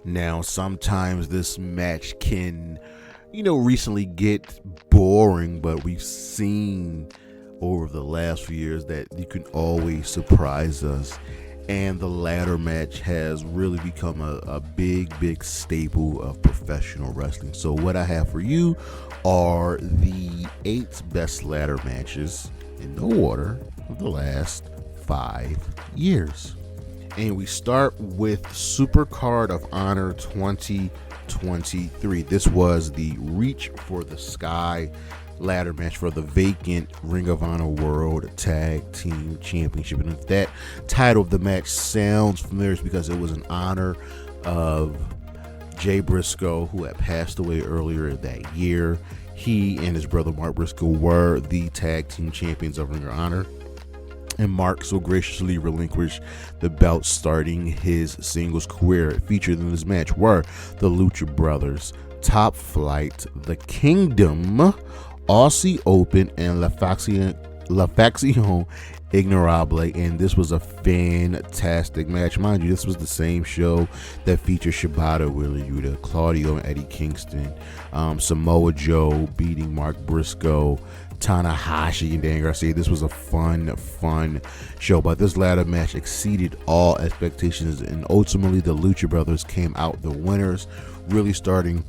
Now, sometimes this match can, recently get boring, but we've seen over the last few years that you can always surprise us. And the ladder match has really become a big staple of professional wrestling. So what I have for you are the 8 best ladder matches in no order of the last 5 years. And we start with Supercard of Honor 2023. This was the Reach for the Sky ladder match for the vacant Ring of Honor World Tag Team Championship. And if that title of the match sounds familiar, it's because it was in honor of Jay Briscoe, who had passed away earlier that year. He and his brother Mark Briscoe were the tag team champions of Ring of Honor, and Mark so graciously relinquished the belt, starting his singles career. Featured in this match were the Lucha Brothers, Top Flight, The Kingdom, Aussie Open, and La Facción Ignorable, and this was a fantastic match. Mind you, this was the same show that featured Shibata, Wheeler Yuta, Claudio and Eddie Kingston, Samoa Joe beating Mark Briscoe, Tanahashi and Dan Garcia. This was a fun show, but this ladder match exceeded all expectations, and ultimately the Lucha Brothers came out the winners, really starting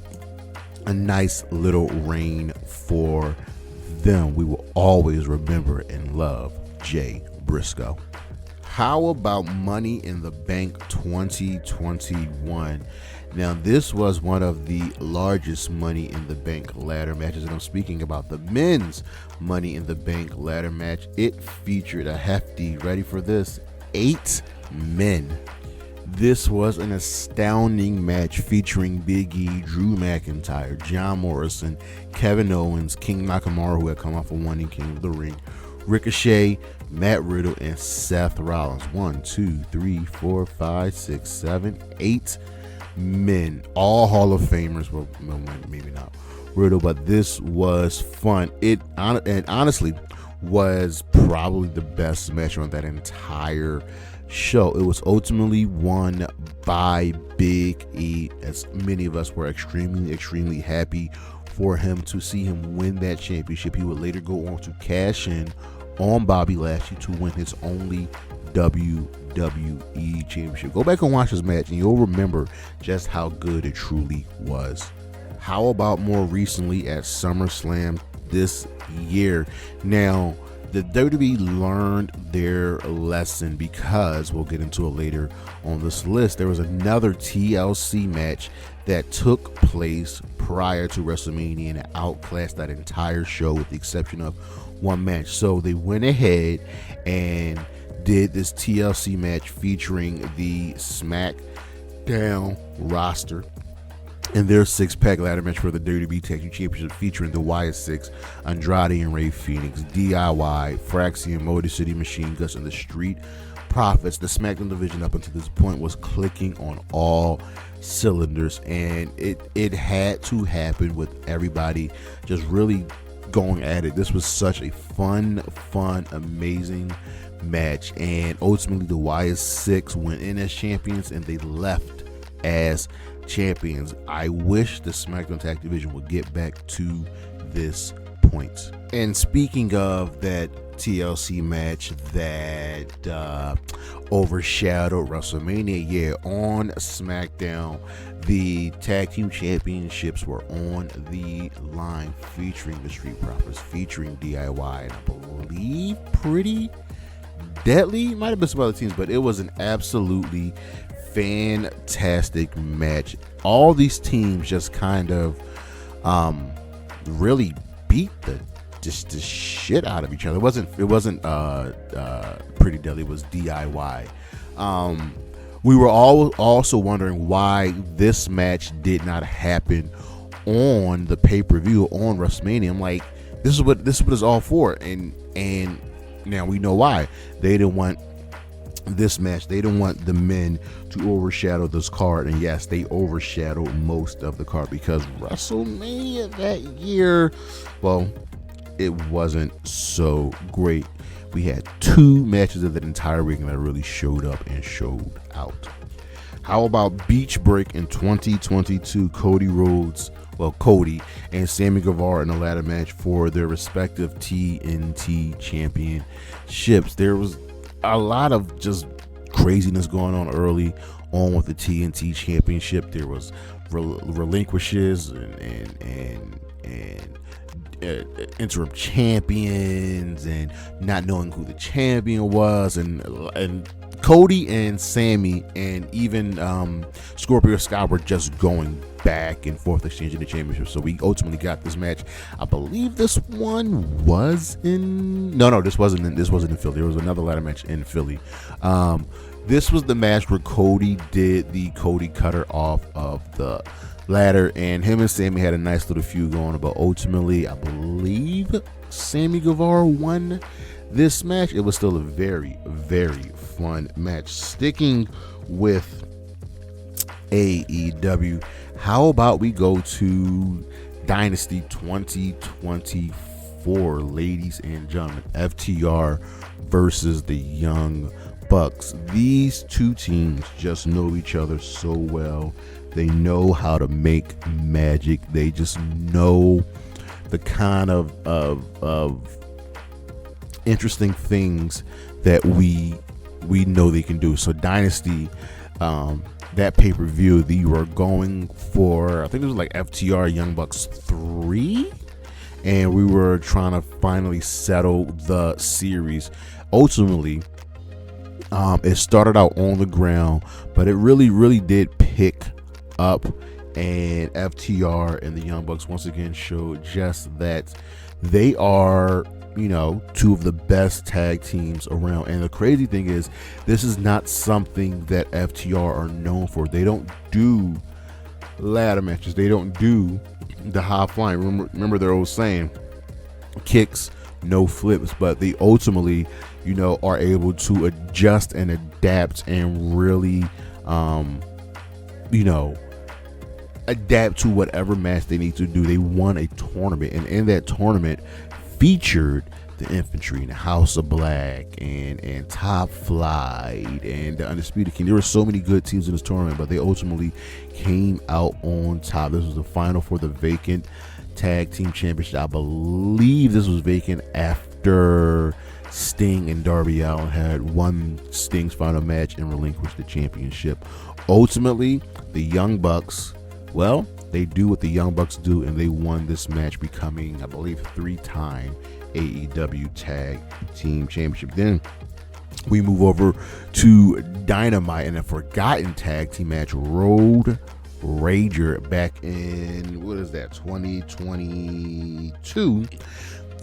a nice little reign for them. We will always remember and love Jay Briscoe. How about Money in the Bank 2021? Now, this was one of the largest Money in the Bank ladder matches, and I'm speaking about the men's Money in the Bank ladder match. It featured a hefty, ready for this, 8 men. This was an astounding match featuring Big E, Drew McIntyre, John Morrison, Kevin Owens, King Nakamura, who had come off of winning King of the Ring, Ricochet, Matt Riddle, and Seth Rollins. 1, 2, 3, 4, 5, 6, 7, 8 men, all Hall of Famers. Well, maybe not Riddle, but this was fun. And honestly was probably the best match on that entire show. It was ultimately won by Big E, as many of us were extremely happy for him to see him win that championship. He would later go on to cash in on Bobby Lashley to win his only WWE championship. Go back and watch this match and you'll remember just how good it truly was. How about more recently at SummerSlam this year? Now, the WWE learned their lesson, because we'll get into it later on this list. There was another TLC match that took place prior to WrestleMania and outclassed that entire show with the exception of one match. So they went ahead and did this TLC match featuring the SmackDown roster in their 6-pack ladder match for the WWE Tag Team Championship, featuring the Wyatt Six, Andrade and Rey Fenix, DIY, Fraxian, Motor City Machine Guns, and the Street Profits. The SmackDown division up until this point was clicking on all cylinders, and it had to happen with everybody just really going at it. This was such a fun, amazing match, and ultimately the Wyatt Six went in as champions and they left as champions. I wish the SmackDown Tag Division would get back to this point. And speaking of that TLC match that overshadowed WrestleMania, on SmackDown, the Tag Team Championships were on the line, featuring the Street Profits, featuring DIY, and I believe Pretty Deadly. Might have been some other teams, but it was an absolutely fantastic match. All these teams just kind of really beat the shit out of each other. It wasn't Pretty Deadly, it was DIY. We were all also wondering why this match did not happen on the pay-per-view on WrestleMania. I'm like, this is what it's all for, and now we know why. They didn't want this match. They didn't want the men to overshadow this card, and yes, they overshadowed most of the card, because WrestleMania that year, well, it wasn't so great. We had 2 matches of that entire weekend that really showed up and showed out. How about Beach Break in 2022? Cody and Sammy Guevara in a ladder match for their respective TNT championships. There was a lot of just craziness going on early on with the TNT championship. There was relinquishes and interim champions and not knowing who the champion was, and Cody and Sammy and even Scorpio Sky were just going back and forth exchanging the championship. So we ultimately got this match. I believe this one was in this wasn't in Philly. There was another ladder match in Philly. This was the match where Cody did the Cody Cutter off of the ladder, and him and Sammy had a nice little feud going, but ultimately I believe Sammy Guevara won this match. It was still a very, very fun match. Sticking with AEW, how about we go to Dynasty 2024, ladies and gentlemen? FTR versus the Young Bucks. These two teams just know each other so well. They know how to make magic. They just know the kind of interesting things that we know they can do. So Dynasty, that pay-per-view, they were going for, I think it was like FTR Young Bucks 3, and we were trying to finally settle the series. Ultimately, it started out on the ground, but it really did pick up, and FTR and the Young Bucks once again showed just that they are, two of the best tag teams around. And the crazy thing is, this is not something that FTR are known for. They don't do ladder matches. They don't do the high flying. Remember their old saying, kicks, no flips. But they ultimately, are able to adjust and adapt and really, adapt to whatever match they need to do. They won a tournament, and in that tournament featured the Infantry and the House of Black and Top Flight and the Undisputed King. There were so many good teams in this tournament, but they ultimately came out on top. This was the final for the vacant tag team championship. I believe this was vacant after Sting and Darby Allin had won Sting's final match and relinquished the championship. Ultimately, the Young Bucks, they do what the Young Bucks do, and they won this match, becoming, I believe, 3-time AEW Tag Team Championship. Then we move over to Dynamite and a forgotten tag team match, Road Rager, back in, 2022.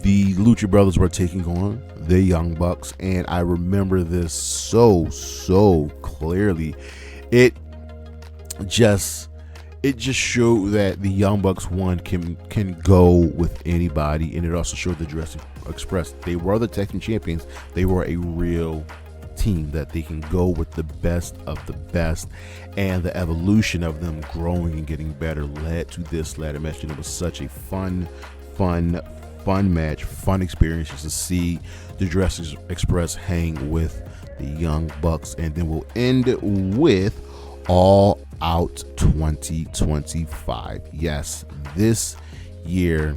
The Lucha Brothers were taking on the Young Bucks, and I remember this so clearly. It just showed that the Young Bucks can go with anybody, and it also showed the Jurassic Express. They were the tag team champions. They were a real team that they can go with the best of the best, and the evolution of them growing and getting better led to this ladder match. And it was such a fun match, fun experience just to see the Jurassic Express hang with the Young Bucks. And then we'll end with All Out 2025. Yes, this year,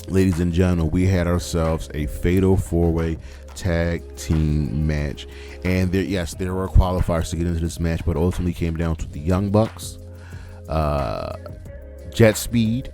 ladies and gentlemen, we had ourselves a fatal 4-way tag team match, and there were qualifiers to get into this match, but ultimately came down to the Young Bucks, Jet Speed,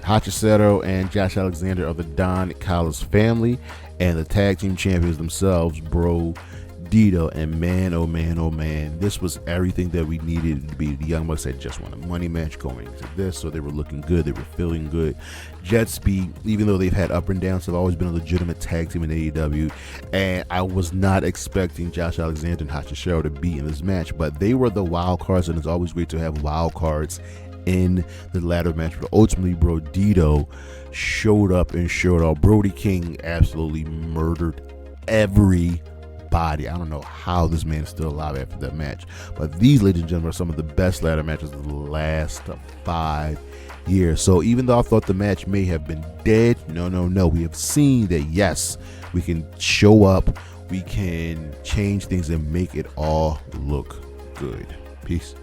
Hachisato, and Josh Alexander of the Don Callis family, and the tag team champions themselves, Bro Dito. And man, oh man, this was everything that we needed to be. The Young Bucks had just won a money match going into this, so they were looking good, they were feeling good. Jet Speed, even though they've had up and downs, have always been a legitimate tag team in AEW, and I was not expecting Josh Alexander and Hachisato to be in this match, but they were the wild cards, and it's always great to have wild cards in the ladder match. But ultimately, Bro Dito showed up and showed out. Brody King absolutely murdered everybody. I don't know how this man is still alive after that match, but these, ladies and gentlemen, are some of the best ladder matches of the last 5 years. So even though I thought the match may have been dead, no, we have seen that yes, we can show up, we can change things and make it all look good. Peace.